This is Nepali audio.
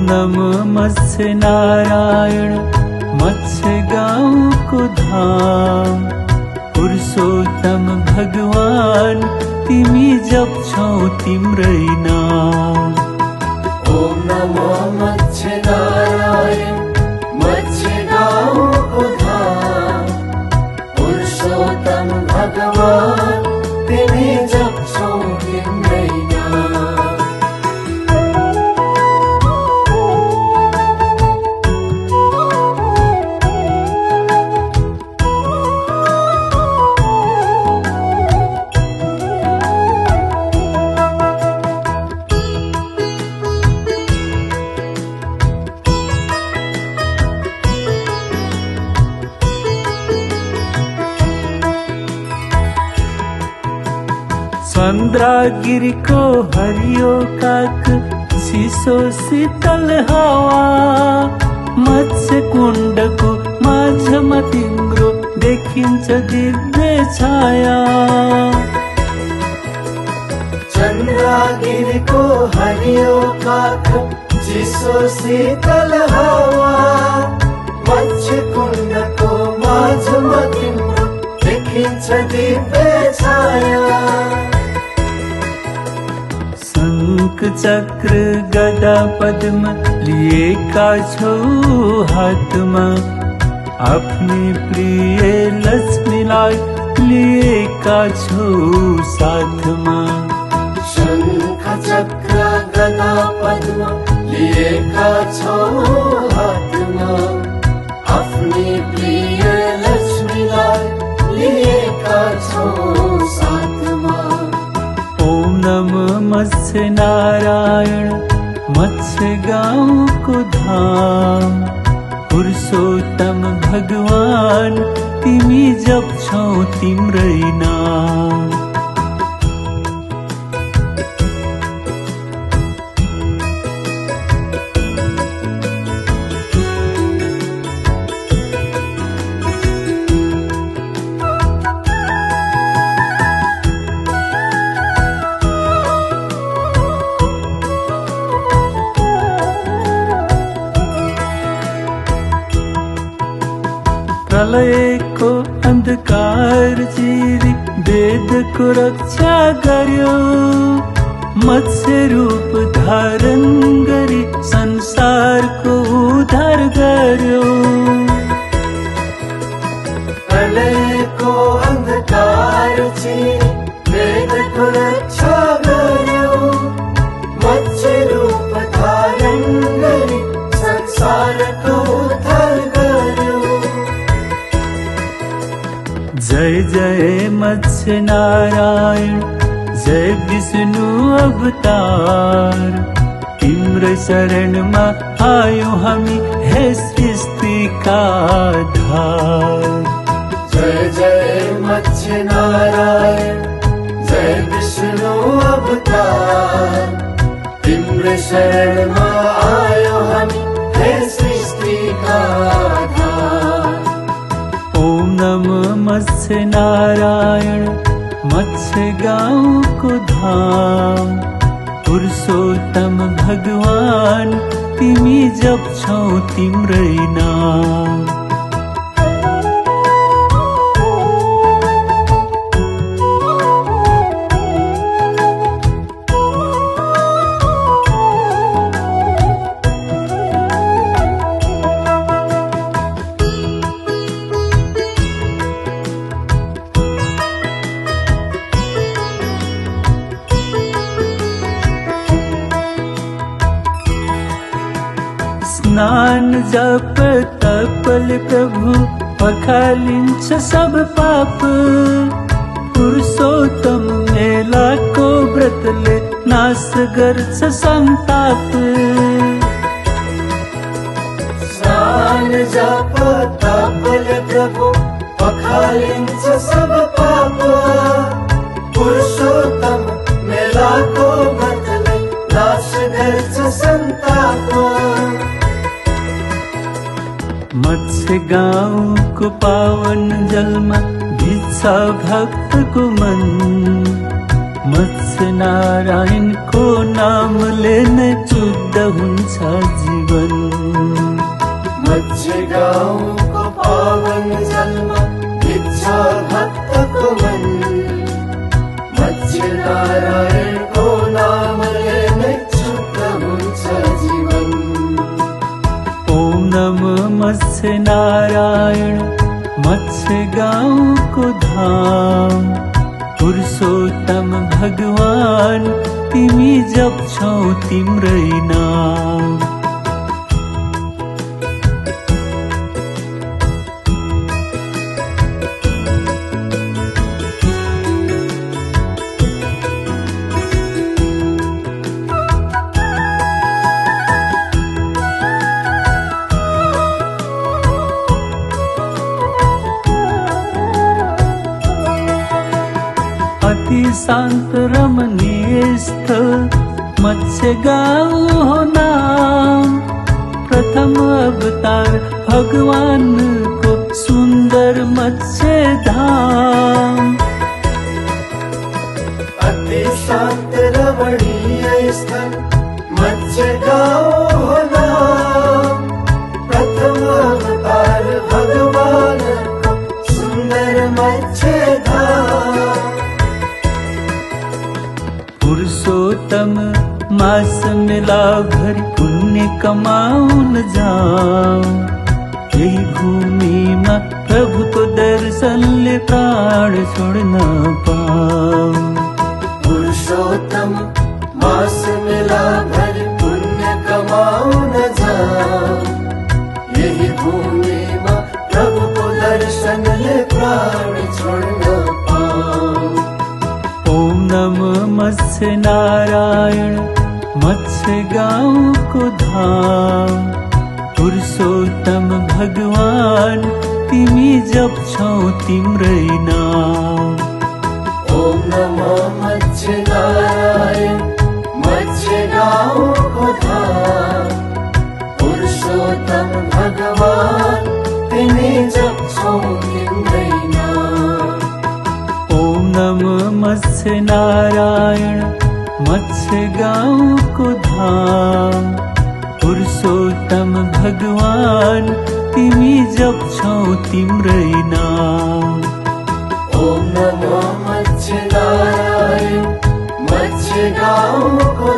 नमो मत्स्य नारायण मत्स्य गाँव को धाम पुरुषोत्तम भगवान तिमी जप्छौ तिम्रै नाम। ओम नमो मत्स्य नारायण मत्स्य गाँव को धाम पुरुषोत्तम भगवान तिमी जप्छौ तिम्रै नाम। चंद्रागिरी को हरियो काक चिसो शीतल हावा मत्स्य कुण्ड को माझमा तिम्रो देखिन्छ दिव्य छाया। चंद्रागिरी को हरियो काक चिसो शीतल हावा मत्स्य कुण्ड को माझमा तिम्रो देखिन्छ दिव्य छाया। शंख चक्र गदा पद्म लिएका छौ हातमा आफ्नी प्रिय लक्ष्मीलाई लिएका छौ साथमा। शंख चक्र गदा पद्म लिएका छौ हातमा आफ्नी प्रिय लक्ष्मीलाई लिएका छौ साथमा। ओम नमो मत्स्य नारायण मत्स्य गाँव को धाम पुरुषोत्तम भगवान तिमी जप्छौ तिम्रै नाम। प्रलयको अंधकार चिरी वेद को रक्षा गर्यो मत्स्य रूप धारण गरी संसार को उद्धार गर्यो। प्रलयको अंधकार चिरी वेद को रक्षा गर्यो मत्स्य रूप धारण गरी संसार को उद्धार गर्यो। जय जय मत्स्य नारायण जय विष्णु अवतार तिम्रो शरणमा आयो हामी हे सृष्टिका आधार। जय जय मत्स्य नारायण जय विष्णु अवतार तिम्रो शरणमा आयो हामी हे सृष्टिका आधार। ओम नमो मत्स्य नारायण मत्स्य गाँव को धाम पुरुषोत्तम भगवान तिमी जप्छौ तिम्रै नाम। स्नान जप तपले प्रभु पखालिन्छ सब पाप पुरुषोत्तम मेलाको व्रतले नाश गर्छ संताप। स्नान जप तपले प्रभु पखालिन्छ सब पाप पुरुषोत्तम मेलाको व्रतले नाश गर्छ संताप। मत्स्य गाँव को पावन जलमा भिज्छ भक्तको मन मत्स्य नारायण को नाम लेने शुद्ध हुन्छ जीवन। मत्स्य गाउँको पावन जलमा भिज्छ भक्तको मन। मत्स्य नारायणको नामले नै शुद्ध हुन्छ जीवन। ओम नमो मत्स्य नारायण मत्स्य गाउँको धाम। पुरुषोत्तम भगवान तिमी जप्छौ तिम्रै नाम। अति शान्त रमणीय स्थल मत्स्य गाउँ हो नाम। प्रथम अवतार भगवानको सुन्दर मत्स्य धाम। अति शान्त रमणीय स्थल मत्स्य गाउँ हो नाम। प्रथम अवतार भगवानको सुन्दर मत्स्य धाम। पुरुषोत्तम मास मेला भरि पुण्य कमाउन जाऊ। यही भूमिमा प्रभुको दर्शनले प्राण छोड्न पाऊ। पुरुषोत्तम मास मेला भरि पुण्य कमाउन जाऊ। यही भूमिमा प्रभुको दर्शनले प्राण छोड्न पाऊ। ओम नमो मत्स्य नारायण मत्स्य गाउँको धाम। पुरुषोत्तम भगवान तिमी जप्छौ तिम्रै नाम। ओम नमो मत्स्य नारायण मत्स्य गाउँको धाम। पुरुषोत्तम भगवान तिमी जप्छौ तिम्रै नाम। ओम नमो मत्स्य नारायण मत्स्य गाउँको धाम। पुरुषोत्तम भगवान तिमी जप्छौ तिम्रै नाम। ओम नमो मत्स्य नारायण मत्स्य गाउँको